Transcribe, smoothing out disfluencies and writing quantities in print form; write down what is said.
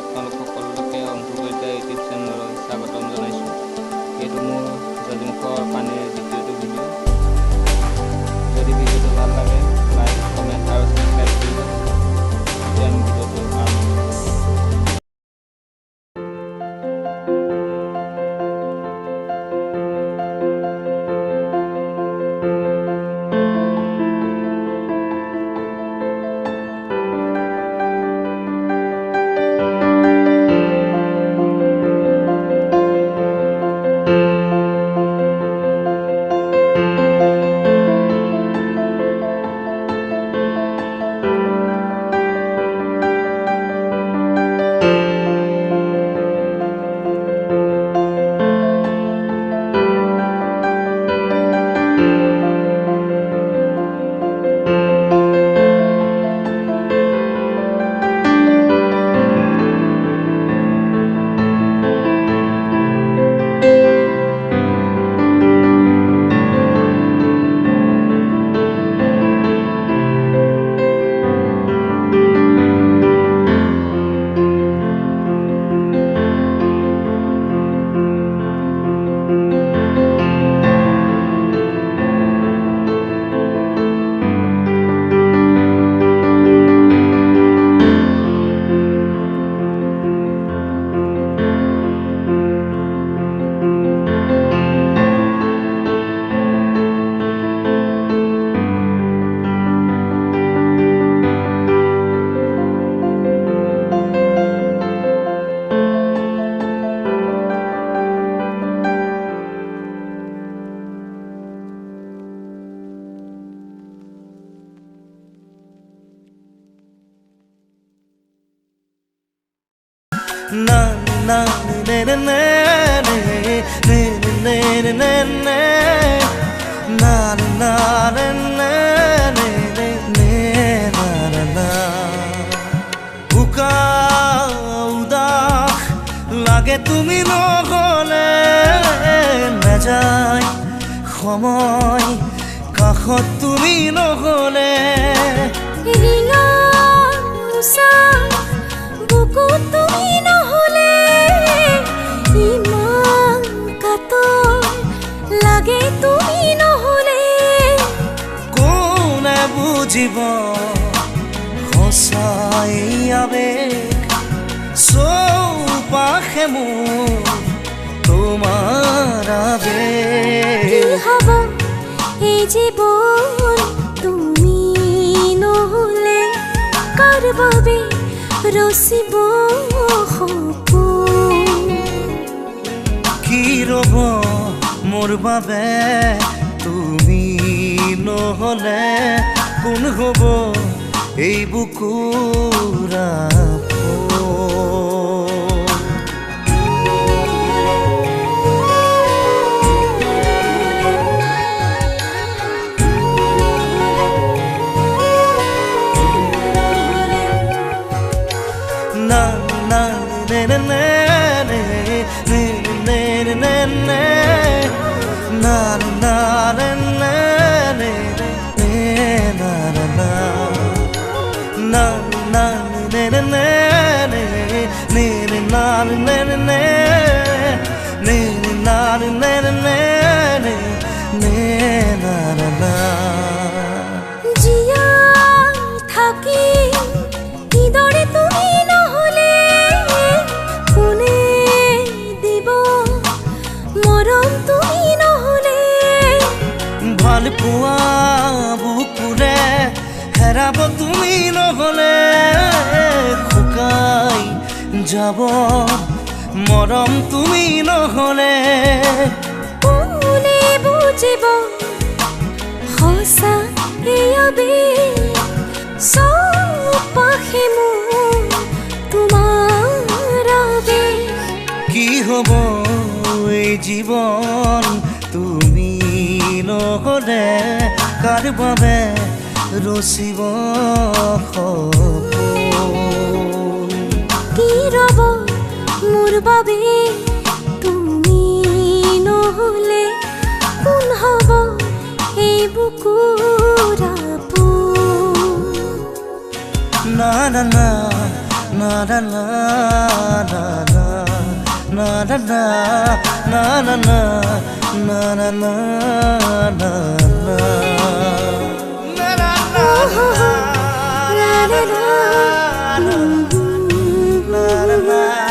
আপোনালোক সকলোকে অংকুৰিতা ইউটিউব চেনেলত স্বাগতম জনাইছোঁ। এইটো মোৰ জাজিমুখৰ পানীৰ দ্বিতীয়টো ভিডিঅ'। যদি ভিডিঅ'টো ভাল লাগে লাইক কমেণ্ট আৰু ছাবস্ক্ৰাইব কৰিব। এতিয়া আমি ভিডিঅ'টো আৰম্ভ কৰিম। na na ne ne ne ne ne ne ne ne ne na na ne ne ne ne na na na uka udah lage tumi নহলে না যায় সময় কাখত তুমি নহলে ৰিঙা উষা বুকু তুমি নহলে ইমান কাতৰ লাগে তুমি নহলে কোনে বুজিব সঁচাই আবেগ চৌপাশে মোৰ তোমাৰ আবেগ কি হ'ব এই জীৱন তুমি নহলে কাৰ বাবে ৰচিব সপোন কি ৰ'ব মোৰ বাবে তুমি নহলে কোন হ'ব এই বুকুৰ na na ne ne ne ne ne ne ne ne na na ne ne ne ne na na na na na ne ne ne ne ne na ne ne ne ne na ne ne ne ne na na na জিয়া থাকি কিদৰে তুমি নহলে কোনে দিব মৰম তুমি নহলে ভাল পোৱা বুকুৰে হেৰাব তুমি নহলে শুকাই যাব মৰম তুমি নহলে কোনে বুজিব সঁচা এই আবেগ চৌপাশে মোৰ তোমাৰ আবেগ কি হ'ব এই জীৱন তুমি নহলে কাৰ বাবে ৰচিব সপোন কি ৰ'ব মোৰ বাবে তুমি নহলে কোন হ'ব এই বুকুৰ আপোন na na na na na na na na na na na na na na na na na na na